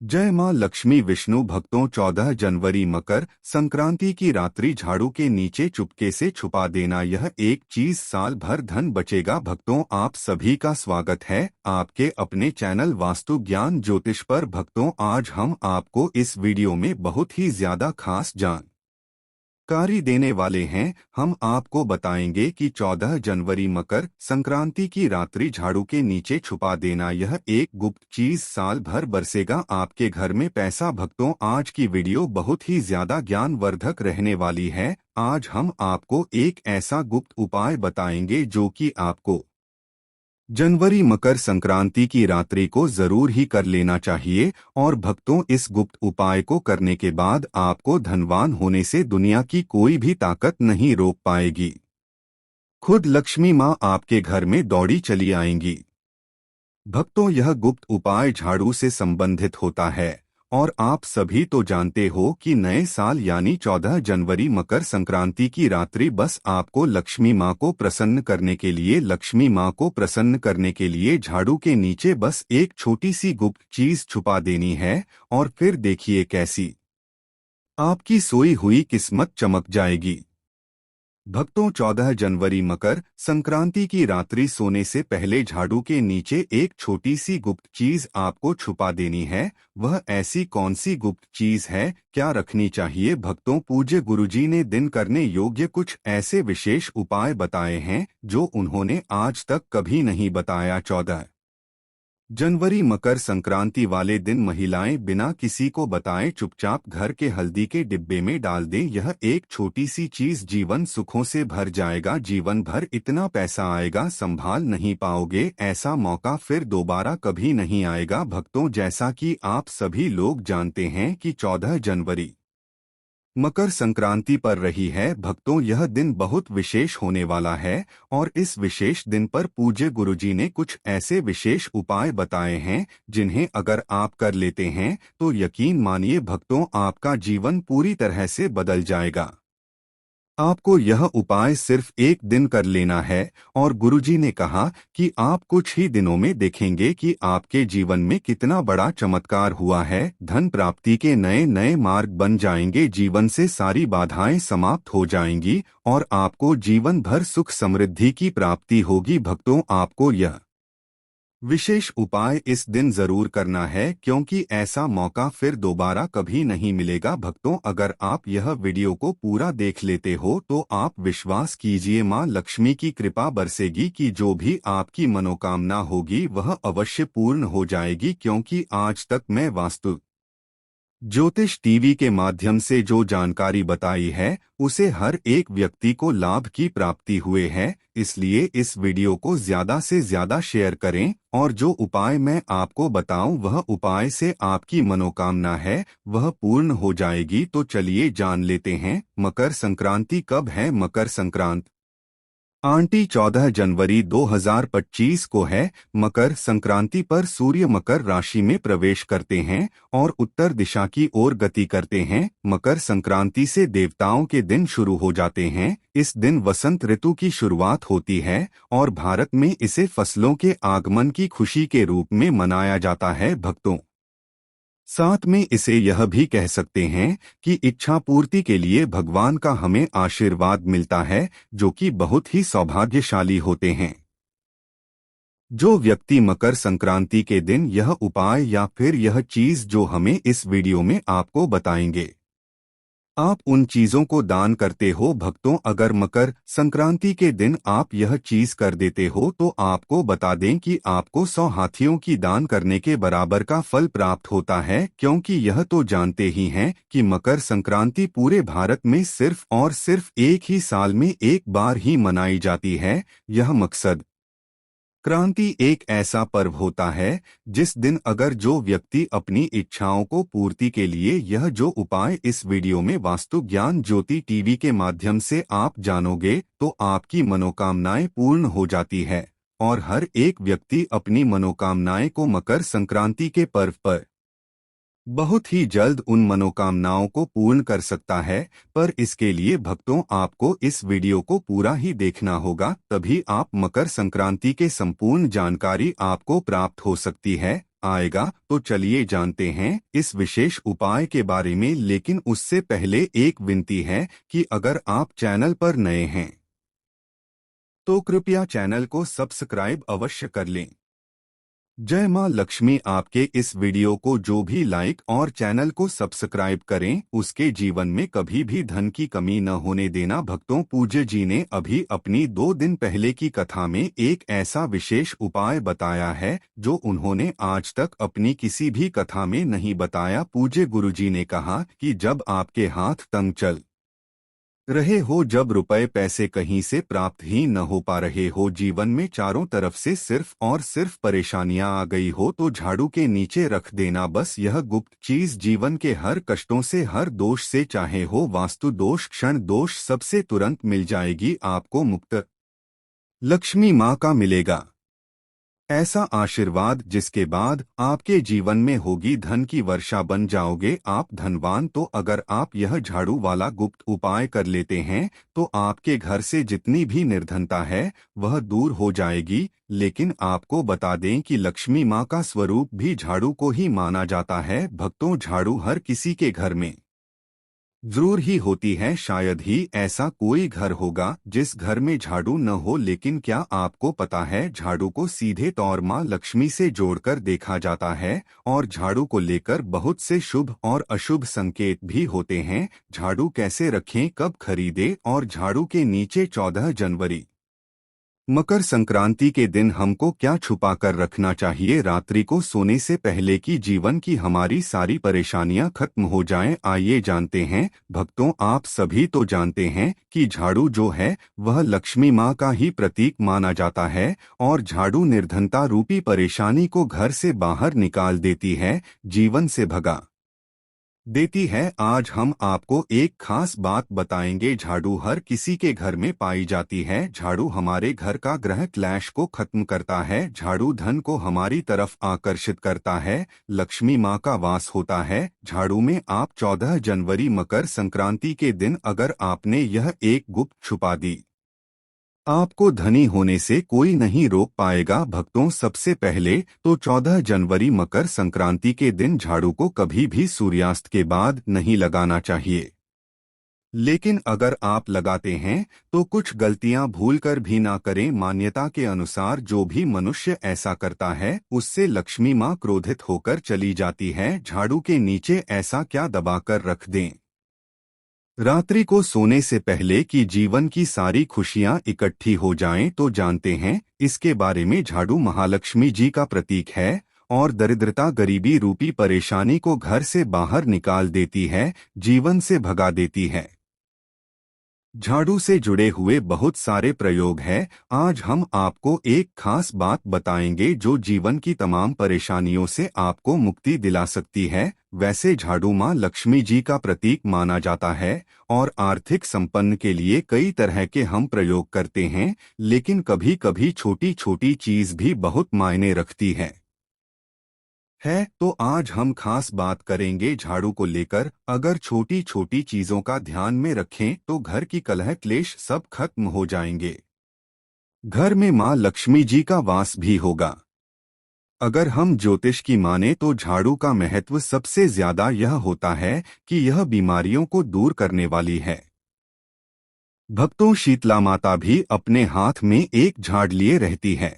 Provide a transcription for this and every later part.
जय मां लक्ष्मी विष्णु भक्तों 14 जनवरी मकर संक्रांति की रात्रि झाड़ू के नीचे चुपके से छुपा देना। यह एक चीज साल भर धन बचेगा। भक्तों आप सभी का स्वागत है आपके अपने चैनल वास्तु ज्ञान ज्योतिष पर। भक्तों आज हम आपको इस वीडियो में बहुत ही ज्यादा खास जानकारी देने वाले हैं। हम आपको बताएंगे कि 14 जनवरी मकर संक्रांति की रात्रि झाड़ू के नीचे छुपा देना यह एक गुप्त चीज साल भर बरसेगा आपके घर में पैसा। भक्तों आज की वीडियो बहुत ही ज्यादा ज्ञानवर्धक रहने वाली है। आज हम आपको एक ऐसा गुप्त उपाय बताएंगे जो कि आपको जनवरी मकर संक्रांति की रात्रि को जरूर ही कर लेना चाहिए। और भक्तों इस गुप्त उपाय को करने के बाद आपको धनवान होने से दुनिया की कोई भी ताकत नहीं रोक पाएगी। खुद लक्ष्मी माँ आपके घर में दौड़ी चली आएंगी। भक्तों यह गुप्त उपाय झाड़ू से संबंधित होता है और आप सभी तो जानते हो कि नए साल यानी 14 जनवरी मकर संक्रांति की रात्रि बस आपको लक्ष्मी माँ को प्रसन्न करने के लिए झाड़ू के नीचे बस एक छोटी सी गुप्त चीज छुपा देनी है। और फिर देखिए कैसी आपकी सोई हुई किस्मत चमक जाएगी। भक्तों 14 जनवरी मकर संक्रांति की रात्रि सोने से पहले झाड़ू के नीचे एक छोटी सी गुप्त चीज आपको छुपा देनी है। वह ऐसी कौन सी गुप्त चीज है, क्या रखनी चाहिए? भक्तों पूज्य गुरुजी ने दिन करने योग्य कुछ ऐसे विशेष उपाय बताए हैं जो उन्होंने आज तक कभी नहीं बताया। 14 जनवरी मकर संक्रांति वाले दिन महिलाएं बिना किसी को बताए चुपचाप घर के हल्दी के डिब्बे में डाल दें। यह एक छोटी सी चीज जीवन सुखों से भर जाएगा। जीवन भर इतना पैसा आएगा संभाल नहीं पाओगे। ऐसा मौका फिर दोबारा कभी नहीं आएगा। भक्तों जैसा कि आप सभी लोग जानते हैं कि 14 जनवरी मकर संक्रांति पर रही है। भक्तों यह दिन बहुत विशेष होने वाला है और इस विशेष दिन पर पूज्य गुरुजी ने कुछ ऐसे विशेष उपाय बताए हैं जिन्हें अगर आप कर लेते हैं तो यकीन मानिए भक्तों आपका जीवन पूरी तरह से बदल जाएगा। आपको यह उपाय सिर्फ एक दिन कर लेना है और गुरुजी ने कहा कि आप कुछ ही दिनों में देखेंगे कि आपके जीवन में कितना बड़ा चमत्कार हुआ है। धन प्राप्ति के नए नए मार्ग बन जाएंगे। जीवन से सारी बाधाएं समाप्त हो जाएंगी और आपको जीवन भर सुख समृद्धि की प्राप्ति होगी। भक्तों आपको यह विशेष उपाय इस दिन जरूर करना है क्योंकि ऐसा मौका फिर दोबारा कभी नहीं मिलेगा। भक्तों अगर आप यह वीडियो को पूरा देख लेते हो तो आप विश्वास कीजिए मां लक्ष्मी की कृपा बरसेगी कि जो भी आपकी मनोकामना होगी वह अवश्य पूर्ण हो जाएगी। क्योंकि आज तक मैं वास्तु ज्योतिष टीवी के माध्यम से जो जानकारी बताई है उसे हर एक व्यक्ति को लाभ की प्राप्ति हुए है। इसलिए इस वीडियो को ज्यादा से ज्यादा शेयर करें और जो उपाय मैं आपको बताऊं वह उपाय से आपकी मनोकामना है वह पूर्ण हो जाएगी। तो चलिए जान लेते हैं मकर संक्रांति कब है। मकर संक्रांति आंटी 14 जनवरी 2025 को है। मकर संक्रांति पर सूर्य मकर राशि में प्रवेश करते हैं और उत्तर दिशा की ओर गति करते हैं। मकर संक्रांति से देवताओं के दिन शुरू हो जाते हैं। इस दिन वसंत ऋतु की शुरुआत होती है और भारत में इसे फसलों के आगमन की खुशी के रूप में मनाया जाता है। भक्तों साथ में इसे यह भी कह सकते हैं कि इच्छा पूर्ति के लिए भगवान का हमें आशीर्वाद मिलता है जो कि बहुत ही सौभाग्यशाली होते हैं। जो व्यक्ति मकर संक्रांति के दिन यह उपाय या फिर यह चीज जो हमें इस वीडियो में आपको बताएंगे आप उन चीजों को दान करते हो। भक्तों अगर मकर संक्रांति के दिन आप यह चीज कर देते हो तो आपको बता दें कि आपको 100 हाथियों की दान करने के बराबर का फल प्राप्त होता है। क्योंकि यह तो जानते ही हैं कि मकर संक्रांति पूरे भारत में सिर्फ और सिर्फ एक ही साल में एक बार ही मनाई जाती है। यह मकसद क्रांति एक ऐसा पर्व होता है जिस दिन अगर जो व्यक्ति अपनी इच्छाओं को पूर्ति के लिए यह जो उपाय इस वीडियो में वास्तु ज्ञान ज्योति टीवी के माध्यम से आप जानोगे तो आपकी मनोकामनाएं पूर्ण हो जाती है और हर एक व्यक्ति अपनी मनोकामनाएं को मकर संक्रांति के पर्व पर बहुत ही जल्द उन मनोकामनाओं को पूर्ण कर सकता है। पर इसके लिए भक्तों आपको इस वीडियो को पूरा ही देखना होगा तभी आप मकर संक्रांति के संपूर्ण जानकारी आपको प्राप्त हो सकती है। आएगा। तो चलिए जानते हैं इस विशेष उपाय के बारे में, लेकिन उससे पहले एक विनती है कि अगर आप चैनल पर नए हैं तो कृपया चैनल को सब्सक्राइब अवश्य कर लें। जय मां लक्ष्मी। आपके इस वीडियो को जो भी लाइक और चैनल को सब्सक्राइब करें उसके जीवन में कभी भी धन की कमी न होने देना। भक्तों, पूज्य जी ने अभी अपनी 2 दिन पहले की कथा में एक ऐसा विशेष उपाय बताया है जो उन्होंने आज तक अपनी किसी भी कथा में नहीं बताया। पूज्य गुरुजी ने कहा कि जब आपके हाथ तंग चल रहे हो, जब रुपए पैसे कहीं से प्राप्त ही न हो पा रहे हो, जीवन में चारों तरफ से सिर्फ और सिर्फ परेशानियां आ गई हो, तो झाड़ू के नीचे रख देना बस यह गुप्त चीज जीवन के हर कष्टों से, हर दोष से, चाहे हो वास्तु दोष, क्षण दोष, सबसे तुरंत मिल जाएगी। आपको मुक्त लक्ष्मी माँ का मिलेगा ऐसा आशीर्वाद जिसके बाद आपके जीवन में होगी धन की वर्षा, बन जाओगे आप धनवान। तो अगर आप यह झाड़ू वाला गुप्त उपाय कर लेते हैं तो आपके घर से जितनी भी निर्धनता है वह दूर हो जाएगी। लेकिन आपको बता दें कि लक्ष्मी माँ का स्वरूप भी झाड़ू को ही माना जाता है। भक्तों, झाड़ू हर किसी के घर में जरूर ही होती है। शायद ही ऐसा कोई घर होगा जिस घर में झाड़ू न हो। लेकिन क्या आपको पता है, झाड़ू को सीधे तौर मां लक्ष्मी से जोड़कर देखा जाता है और झाड़ू को लेकर बहुत से शुभ और अशुभ संकेत भी होते हैं। झाड़ू कैसे रखें, कब खरीदें और झाड़ू के नीचे 14 जनवरी मकर संक्रांति के दिन हमको क्या छुपा कर रखना चाहिए रात्रि को सोने से पहले कि जीवन की हमारी सारी परेशानियां खत्म हो जाएं। आइए जानते हैं। भक्तों, आप सभी तो जानते हैं कि झाड़ू जो है वह लक्ष्मी माँ का ही प्रतीक माना जाता है और झाड़ू निर्धनता रूपी परेशानी को घर से बाहर निकाल देती है, जीवन से भगा देती है। आज हम आपको एक खास बात बताएंगे। झाड़ू हर किसी के घर में पाई जाती है। झाड़ू हमारे घर का ग्रह क्लेश को खत्म करता है। झाड़ू धन को हमारी तरफ आकर्षित करता है। लक्ष्मी माँ का वास होता है झाड़ू में। आप 14 जनवरी मकर संक्रांति के दिन अगर आपने यह एक गुप्त छुपा दी, आपको धनी होने से कोई नहीं रोक पाएगा। भक्तों, सबसे पहले तो 14 जनवरी मकर संक्रांति के दिन झाड़ू को कभी भी सूर्यास्त के बाद नहीं लगाना चाहिए। लेकिन अगर आप लगाते हैं तो कुछ गलतियां भूलकर भी ना करें। मान्यता के अनुसार जो भी मनुष्य ऐसा करता है उससे लक्ष्मी माँ क्रोधित होकर चली जाती है। झाड़ू के नीचे ऐसा क्या दबाकर रख दें रात्रि को सोने से पहले कि जीवन की सारी खुशियां इकट्ठी हो जाएं। तो जानते हैं इसके बारे में। झाड़ू महालक्ष्मी जी का प्रतीक है और दरिद्रता, गरीबी रूपी परेशानी को घर से बाहर निकाल देती है, जीवन से भगा देती है। झाड़ू से जुड़े हुए बहुत सारे प्रयोग हैं। आज हम आपको एक खास बात बताएंगे जो जीवन की तमाम परेशानियों से आपको मुक्ति दिला सकती है। वैसे झाड़ू माँ लक्ष्मी जी का प्रतीक माना जाता है और आर्थिक संपन्न के लिए कई तरह के हम प्रयोग करते हैं, लेकिन कभी कभी छोटी छोटी चीज भी बहुत मायने रखती है। तो आज हम खास बात करेंगे झाड़ू को लेकर। अगर छोटी छोटी चीजों का ध्यान में रखें तो घर की कलह क्लेश सब खत्म हो जाएंगे। घर में माँ लक्ष्मी जी का वास भी होगा। अगर हम ज्योतिष की माने तो झाड़ू का महत्व सबसे ज्यादा यह होता है कि यह बीमारियों को दूर करने वाली है। भक्तों, शीतला माता भी अपने हाथ में एक झाड़ लिए रहती है।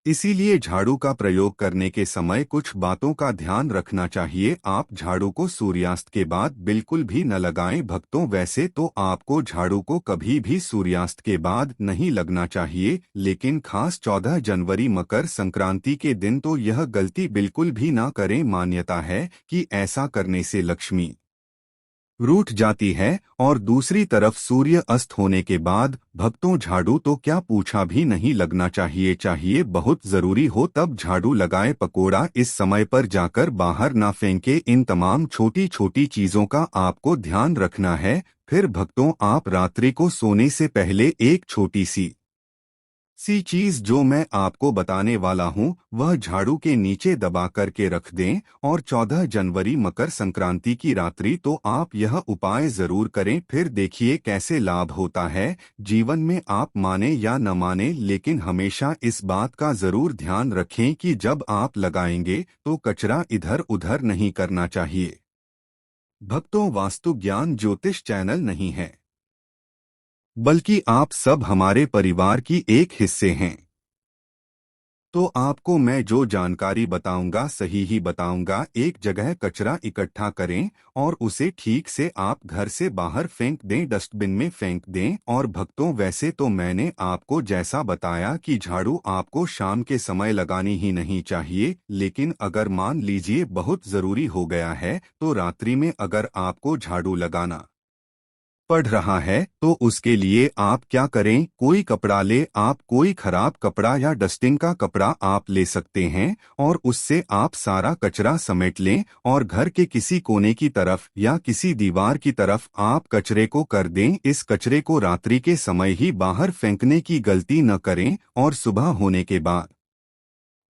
इसीलिए झाड़ू का प्रयोग करने के समय कुछ बातों का ध्यान रखना चाहिए। आप झाड़ू को सूर्यास्त के बाद बिल्कुल भी न लगाएं। भक्तों, वैसे तो आपको झाड़ू को कभी भी सूर्यास्त के बाद नहीं लगना चाहिए, लेकिन खास 14 जनवरी मकर संक्रांति के दिन तो यह गलती बिल्कुल भी ना करें। मान्यता है कि ऐसा करने से लक्ष्मी रूठ जाती है। और दूसरी तरफ सूर्य अस्त होने के बाद भक्तों, झाड़ू तो क्या पूछा भी नहीं लगना चाहिए। चाहिए बहुत जरूरी हो तब झाड़ू लगाए। पकोड़ा इस समय पर जाकर बाहर ना फेंके। इन तमाम छोटी छोटी चीजों का आपको ध्यान रखना है। फिर भक्तों, आप रात्रि को सोने से पहले एक छोटी सी सी चीज जो मैं आपको बताने वाला हूँ वह झाड़ू के नीचे दबा करके रख दें और 14 जनवरी मकर संक्रांति की रात्रि तो आप यह उपाय जरूर करें, फिर देखिए कैसे लाभ होता है। जीवन में आप माने या न माने, लेकिन हमेशा इस बात का जरूर ध्यान रखें कि जब आप लगाएंगे तो कचरा इधर उधर नहीं करना चाहिए। भक्तों, वास्तु ज्ञान ज्योतिष चैनल नहीं है, बल्कि आप सब हमारे परिवार की एक हिस्से हैं। तो आपको मैं जो जानकारी बताऊंगा सही ही बताऊंगा। एक जगह कचरा इकट्ठा करें और उसे ठीक से आप घर से बाहर फेंक दें, डस्टबिन में फेंक दें। और भक्तों, वैसे तो मैंने आपको जैसा बताया कि झाड़ू आपको शाम के समय लगानी ही नहीं चाहिए, लेकिन अगर मान लीजिए बहुत जरूरी हो गया है तो रात्रि में अगर आपको झाड़ू लगाना पढ़ रहा है तो उसके लिए आप क्या करें, कोई कपड़ा ले, आप कोई खराब कपड़ा या डस्टिंग का कपड़ा आप ले सकते हैं और उससे आप सारा कचरा समेट लें और घर के किसी कोने की तरफ या किसी दीवार की तरफ आप कचरे को कर दें। इस कचरे को रात्रि के समय ही बाहर फेंकने की गलती न करें और सुबह होने के बाद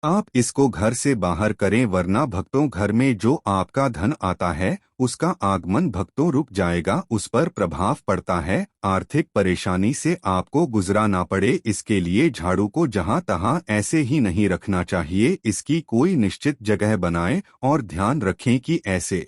आप इसको घर से बाहर करें, वरना भक्तों घर में जो आपका धन आता है उसका आगमन भक्तों रुक जाएगा, उस पर प्रभाव पड़ता है, आर्थिक परेशानी से आपको गुजरा ना पड़े। इसके लिए झाड़ू को जहां तहां ऐसे ही नहीं रखना चाहिए, इसकी कोई निश्चित जगह बनाएं और ध्यान रखें कि ऐसे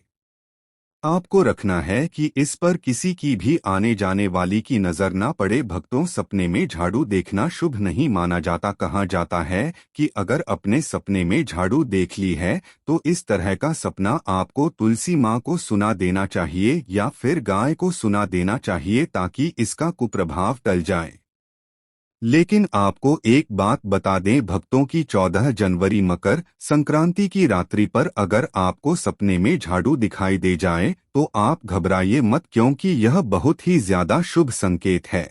आपको रखना है कि इस पर किसी की भी आने जाने वाली की नजर ना पड़े। भक्तों, सपने में झाड़ू देखना शुभ नहीं माना जाता। कहा जाता है कि अगर अपने सपने में झाड़ू देख ली है तो इस तरह का सपना आपको तुलसी माँ को सुना देना चाहिए या फिर गाय को सुना देना चाहिए ताकि इसका कुप्रभाव टल जाए। लेकिन आपको एक बात बता दें भक्तों की 14 जनवरी मकर संक्रांति की रात्रि पर अगर आपको सपने में झाड़ू दिखाई दे जाए तो आप घबराइए मत, क्योंकि यह बहुत ही ज्यादा शुभ संकेत है।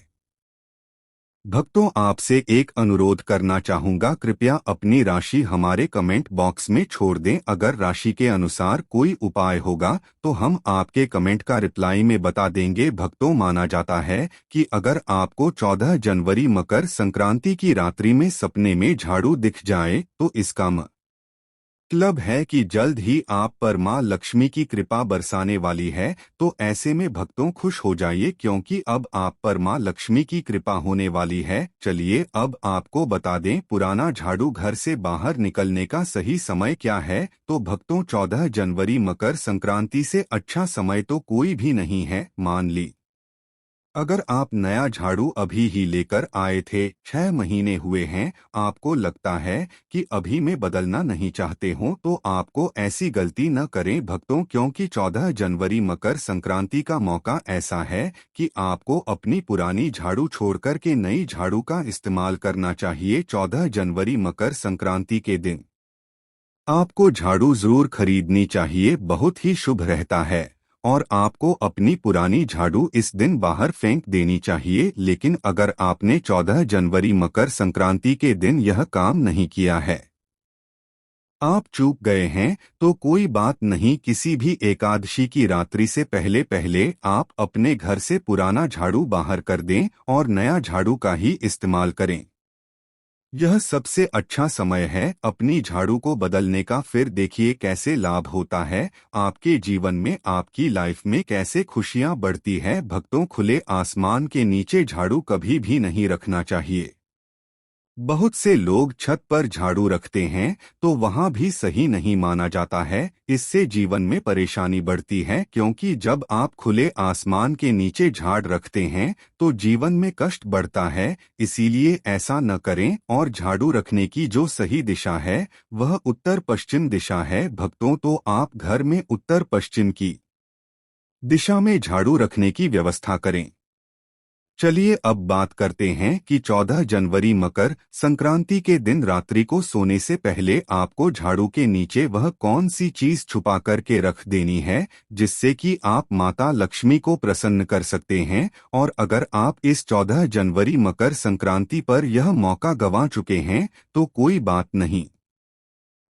भक्तों, आपसे एक अनुरोध करना चाहूंगा, कृपया अपनी राशि हमारे कमेंट बॉक्स में छोड़ दें। अगर राशि के अनुसार कोई उपाय होगा तो हम आपके कमेंट का रिप्लाई में बता देंगे। भक्तों, माना जाता है कि अगर आपको 14 जनवरी मकर संक्रांति की रात्रि में सपने में झाड़ू दिख जाए तो इसका मतलब है कि जल्द ही आप पर मां लक्ष्मी की कृपा बरसाने वाली है। तो ऐसे में भक्तों खुश हो जाइए, क्योंकि अब आप पर मां लक्ष्मी की कृपा होने वाली है। चलिए अब आपको बता दें पुराना झाड़ू घर से बाहर निकलने का सही समय क्या है। तो भक्तों, 14 जनवरी मकर संक्रांति से अच्छा समय तो कोई भी नहीं है। मान ली अगर आप नया झाड़ू अभी ही लेकर आए थे, 6 महीने हुए हैं, आपको लगता है कि अभी में बदलना नहीं चाहते हो, तो आपको ऐसी गलती न करें भक्तों, क्योंकि 14 जनवरी मकर संक्रांति का मौका ऐसा है कि आपको अपनी पुरानी झाड़ू छोड़कर के नई झाड़ू का इस्तेमाल करना चाहिए। 14 जनवरी मकर संक्रांति के दिन आपको झाड़ू जरूर खरीदनी चाहिए, बहुत ही शुभ रहता है। और आपको अपनी पुरानी झाड़ू इस दिन बाहर फेंक देनी चाहिए। लेकिन अगर आपने 14 जनवरी मकर संक्रांति के दिन यह काम नहीं किया है, आप चूक गए हैं, तो कोई बात नहीं। किसी भी एकादशी की रात्रि से पहले पहले आप अपने घर से पुराना झाड़ू बाहर कर दें और नया झाड़ू का ही इस्तेमाल करें। यह सबसे अच्छा समय है अपनी झाड़ू को बदलने का। फिर देखिए कैसे लाभ होता है आपके जीवन में, आपकी लाइफ में कैसे खुशियां बढ़ती है। भक्तों, खुले आसमान के नीचे झाड़ू कभी भी नहीं रखना चाहिए। बहुत से लोग छत पर झाड़ू रखते हैं तो वहां भी सही नहीं माना जाता है। इससे जीवन में परेशानी बढ़ती है, क्योंकि जब आप खुले आसमान के नीचे झाड़ रखते हैं तो जीवन में कष्ट बढ़ता है। इसीलिए ऐसा न करें। और झाड़ू रखने की जो सही दिशा है वह उत्तर पश्चिम दिशा है। भक्तों, तो आप घर में उत्तर पश्चिम की दिशा में झाड़ू रखने की व्यवस्था करें। चलिए अब बात करते हैं कि 14 जनवरी मकर संक्रांति के दिन रात्रि को सोने से पहले आपको झाड़ू के नीचे वह कौन सी चीज छुपा करके रख देनी है जिससे कि आप माता लक्ष्मी को प्रसन्न कर सकते हैं। और अगर आप इस 14 जनवरी मकर संक्रांति पर यह मौका गंवा चुके हैं तो कोई बात नहीं।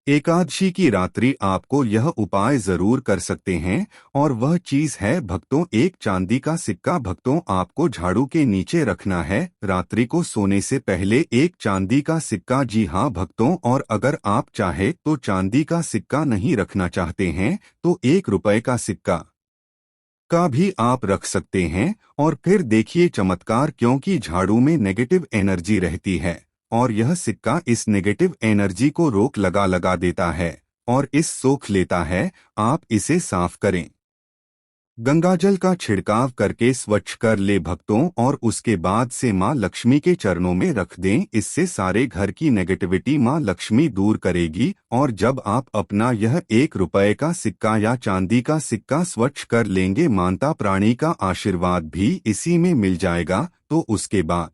एकादशी की रात्रि आपको यह उपाय जरूर कर सकते हैं और वह चीज है भक्तों एक चांदी का सिक्का। भक्तों आपको झाड़ू के नीचे रखना है रात्रि को सोने से पहले एक चांदी का सिक्का। जी हाँ भक्तों, और अगर आप चाहे तो चांदी का सिक्का नहीं रखना चाहते हैं तो 1 रुपए का सिक्का का भी आप रख सकते हैं। और फिर देखिए चमत्कार, क्योंकि झाड़ू में नेगेटिव एनर्जी रहती है और यह सिक्का इस नेगेटिव एनर्जी को रोक लगा देता है और इस सोख लेता है। आप इसे साफ करें, गंगाजल का छिड़काव करके स्वच्छ कर ले भक्तों, और उसके बाद से मां लक्ष्मी के चरणों में रख दें। इससे सारे घर की नेगेटिविटी मां लक्ष्मी दूर करेगी। और जब आप अपना यह 1 रुपए का सिक्का या चांदी का सिक्का स्वच्छ कर लेंगे, मानता प्राणी का आशीर्वाद भी इसी में मिल जाएगा। तो उसके बाद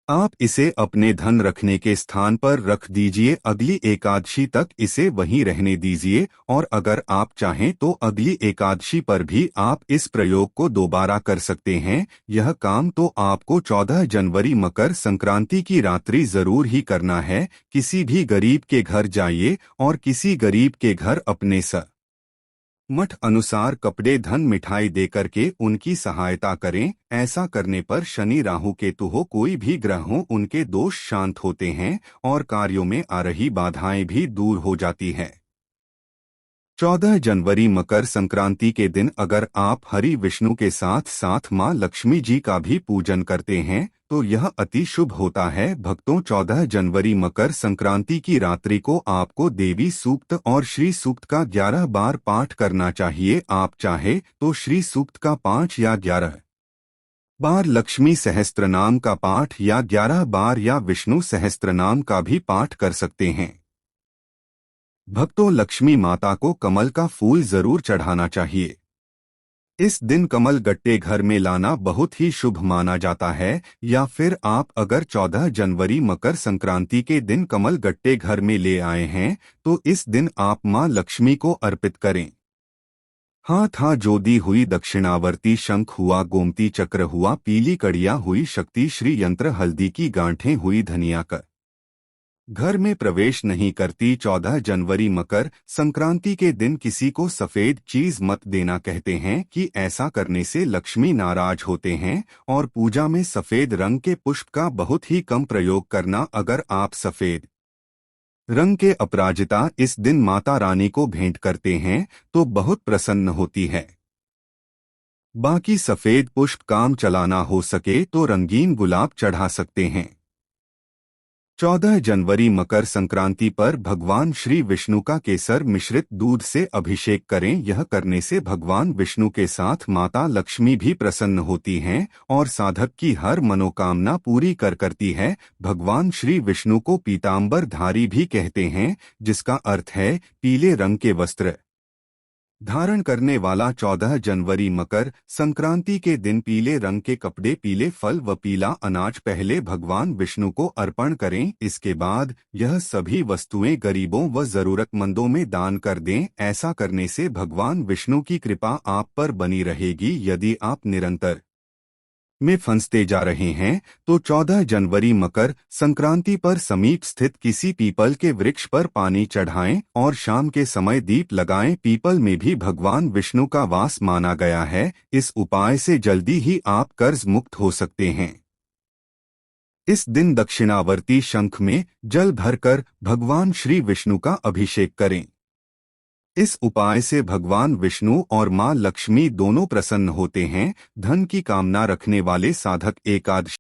आप इसे अपने धन रखने के स्थान पर रख दीजिए। अगली एकादशी तक इसे वहीं रहने दीजिए, और अगर आप चाहें तो अगली एकादशी पर भी आप इस प्रयोग को दोबारा कर सकते हैं। यह काम तो आपको 14 जनवरी मकर संक्रांति की रात्रि जरूर ही करना है। किसी भी गरीब के घर जाइए और किसी गरीब के घर अपने मठ अनुसार कपड़े धन मिठाई देकर के उनकी सहायता करें। ऐसा करने पर शनि राहु केतु हो कोई भी ग्रह हो उनके दोष शांत होते हैं और कार्यों में आ रही बाधाएं भी दूर हो जाती हैं। 14 जनवरी मकर संक्रांति के दिन अगर आप हरि विष्णु के साथ साथ मां लक्ष्मी जी का भी पूजन करते हैं तो यह अति शुभ होता है। भक्तों 14 जनवरी मकर संक्रांति की रात्रि को आपको देवी सूक्त और श्री सूक्त का 11 बार पाठ करना चाहिए। आप चाहे तो श्री सूक्त का 5 या 11 बार, लक्ष्मी सहस्त्रनाम का पाठ या 11 बार या विष्णु सहस्त्रनाम का भी पाठ कर सकते हैं। भक्तों लक्ष्मी माता को कमल का फूल जरूर चढ़ाना चाहिए। इस दिन कमल गट्टे घर में लाना बहुत ही शुभ माना जाता है। या फिर आप अगर 14 जनवरी मकर संक्रांति के दिन कमल गट्टे घर में ले आए हैं तो इस दिन आप मां लक्ष्मी को अर्पित करें। हाथ जोदी हुई दक्षिणावर्ती शंख हुआ, गोमती चक्र हुआ, पीली कड़िया हुई, शक्ति श्री यंत्र हल्दी की गांठें हुई, धनिया का घर में प्रवेश नहीं करती। 14 जनवरी मकर संक्रांति के दिन किसी को सफेद चीज मत देना। कहते हैं कि ऐसा करने से लक्ष्मी नाराज होते हैं। और पूजा में सफेद रंग के पुष्प का बहुत ही कम प्रयोग करना। अगर आप सफेद रंग के अपराजिता इस दिन माता रानी को भेंट करते हैं तो बहुत प्रसन्न होती है। बाकी सफेद पुष्प काम चलाना हो सके तो रंगीन गुलाब चढ़ा सकते हैं। 14 जनवरी मकर संक्रांति पर भगवान श्री विष्णु का केसर मिश्रित दूध से अभिषेक करें। यह करने से भगवान विष्णु के साथ माता लक्ष्मी भी प्रसन्न होती हैं और साधक की हर मनोकामना पूरी करती है। भगवान श्री विष्णु को पीतांबर धारी भी कहते हैं, जिसका अर्थ है पीले रंग के वस्त्र धारण करने वाला। 14 जनवरी मकर संक्रांति के दिन पीले रंग के कपड़े, पीले फल व पीला अनाज पहले भगवान विष्णु को अर्पण करें। इसके बाद यह सभी वस्तुएं गरीबों व जरूरतमंदों में दान कर दें। ऐसा करने से भगवान विष्णु की कृपा आप पर बनी रहेगी। यदि आप निरंतर में फंसते जा रहे हैं तो 14 जनवरी मकर संक्रांति पर समीप स्थित किसी पीपल के वृक्ष पर पानी चढ़ाएं और शाम के समय दीप लगाएं। पीपल में भी भगवान विष्णु का वास माना गया है। इस उपाय से जल्दी ही आप कर्ज मुक्त हो सकते हैं। इस दिन दक्षिणावर्ती शंख में जल भरकर भगवान श्री विष्णु का अभिषेक करें। इस उपाय से भगवान विष्णु और मां लक्ष्मी दोनों प्रसन्न होते हैं। धन की कामना रखने वाले साधक एकादशी